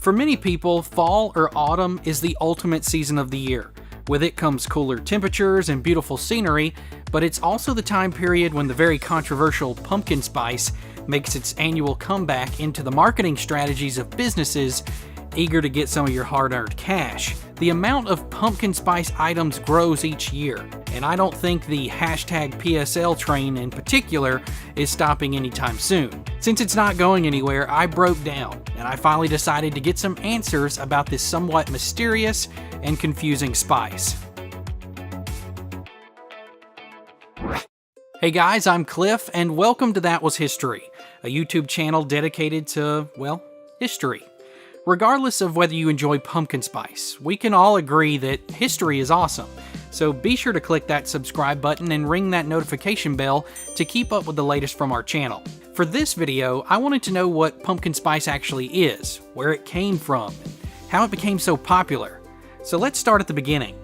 For many people, fall or autumn is the ultimate season of the year. With it comes cooler temperatures and beautiful scenery, but it's also the time period when the very controversial pumpkin spice makes its annual comeback into the marketing strategies of businesses eager to get some of your hard-earned cash. The amount of pumpkin spice items grows each year, and I don't think the hashtag PSL train in particular is stopping anytime soon. Since it's not going anywhere, I broke down, and I finally decided to get some answers about this somewhat mysterious and confusing spice. Hey guys, I'm Cliff, and welcome to That Was History, a YouTube channel dedicated to, well, history. Regardless of whether you enjoy pumpkin spice, we can all agree that history is awesome, so be sure to click that subscribe button and ring that notification bell to keep up with the latest from our channel. For this video, I wanted to know what pumpkin spice actually is, where it came from, how it became so popular. So let's start at the beginning.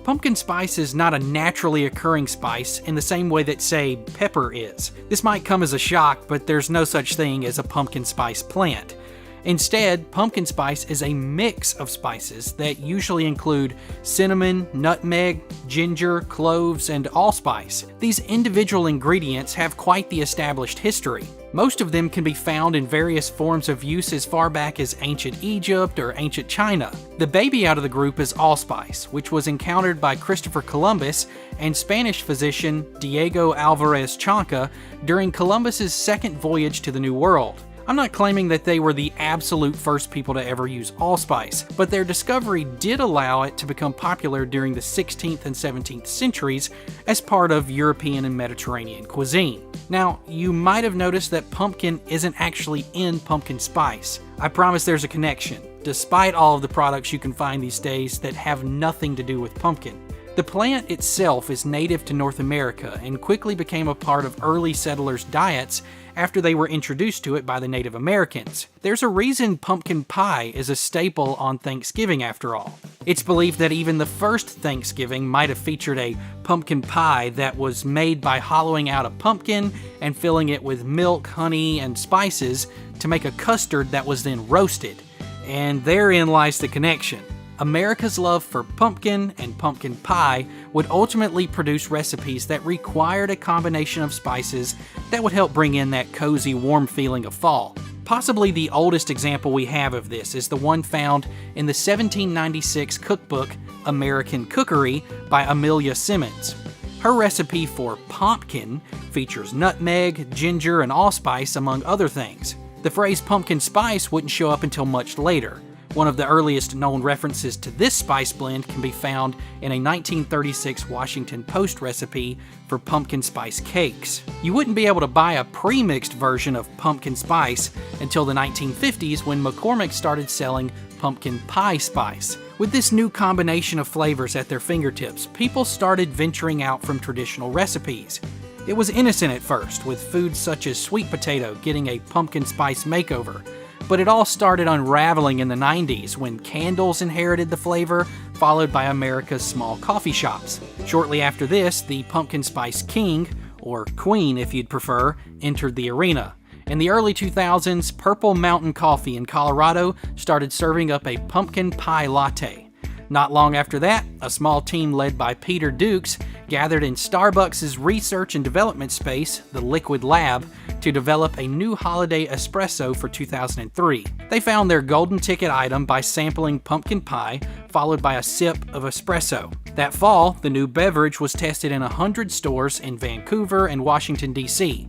Pumpkin spice is not a naturally occurring spice in the same way that, say, pepper is. This might come as a shock, but there's no such thing as a pumpkin spice plant. Instead, pumpkin spice is a mix of spices that usually include cinnamon, nutmeg, ginger, cloves, and allspice. These individual ingredients have quite the established history. Most of them can be found in various forms of use as far back as ancient Egypt or ancient China. The baby out of the group is allspice, which was encountered by Christopher Columbus and Spanish physician Diego Alvarez Chanca during Columbus's second voyage to the New World. I'm not claiming that they were the absolute first people to ever use allspice, but their discovery did allow it to become popular during the 16th and 17th centuries as part of European and Mediterranean cuisine. Now, you might have noticed that pumpkin isn't actually in pumpkin spice. I promise there's a connection, despite all of the products you can find these days that have nothing to do with pumpkin. The plant itself is native to North America and quickly became a part of early settlers' diets after they were introduced to it by the Native Americans. There's a reason pumpkin pie is a staple on Thanksgiving after all. It's believed that even the first Thanksgiving might have featured a pumpkin pie that was made by hollowing out a pumpkin and filling it with milk, honey, and spices to make a custard that was then roasted. And therein lies the connection. America's love for pumpkin and pumpkin pie would ultimately produce recipes that required a combination of spices that would help bring in that cozy, warm feeling of fall. Possibly the oldest example we have of this is the one found in the 1796 cookbook American Cookery by Amelia Simmons. Her recipe for pumpkin features nutmeg, ginger, and allspice, among other things. The phrase pumpkin spice wouldn't show up until much later. One of the earliest known references to this spice blend can be found in a 1936 Washington Post recipe for pumpkin spice cakes. You wouldn't be able to buy a pre-mixed version of pumpkin spice until the 1950s when McCormick started selling pumpkin pie spice. With this new combination of flavors at their fingertips, people started venturing out from traditional recipes. It was innocent at first, with foods such as sweet potato getting a pumpkin spice makeover. But it all started unraveling in the 90s when candles inherited the flavor, followed by America's small coffee shops. Shortly after this, the pumpkin spice king, or queen if you'd prefer, entered the arena. In the early 2000s, Purple Mountain Coffee in Colorado started serving up a pumpkin pie latte. Not long after that, a small team led by Peter Dukes gathered in Starbucks' research and development space, the Liquid Lab, to develop a new holiday espresso for 2003. They found their golden ticket item by sampling pumpkin pie, followed by a sip of espresso. That fall, the new beverage was tested in 100 stores in Vancouver and Washington, D.C.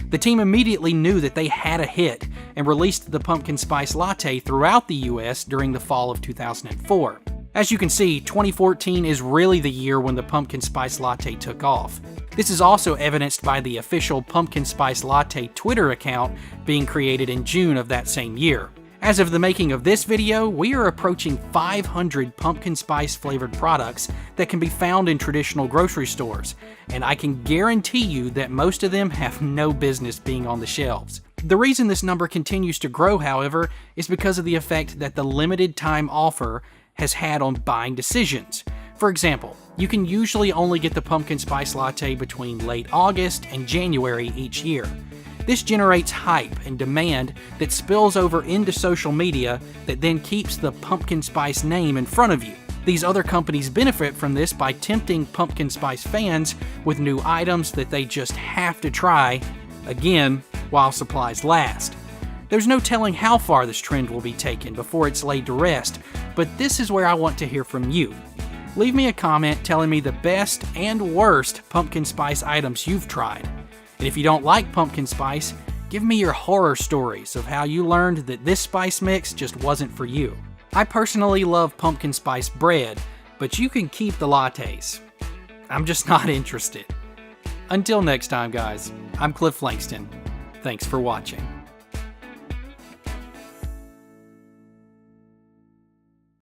The team immediately knew that they had a hit and released the pumpkin spice latte throughout the U.S. during the fall of 2004. As you can see, 2014 is really the year when the pumpkin spice latte took off. This is also evidenced by the official pumpkin spice latte Twitter account being created in June of that same year. As of the making of this video, we are approaching 500 pumpkin spice flavored products that can be found in traditional grocery stores, and I can guarantee you that most of them have no business being on the shelves. The reason this number continues to grow, however, is because of the effect that the limited time offer has had on buying decisions. For example, you can usually only get the pumpkin spice latte between late August and January each year. This generates hype and demand that spills over into social media that then keeps the pumpkin spice name in front of you. These other companies benefit from this by tempting pumpkin spice fans with new items that they just have to try, again, while supplies last. There's no telling how far this trend will be taken before it's laid to rest, but this is where I want to hear from you. Leave me a comment telling me the best and worst pumpkin spice items you've tried. And if you don't like pumpkin spice, give me your horror stories of how you learned that this spice mix just wasn't for you. I personally love pumpkin spice bread, but you can keep the lattes. I'm just not interested. Until next time, guys, I'm Cliff Langston. Thanks for watching.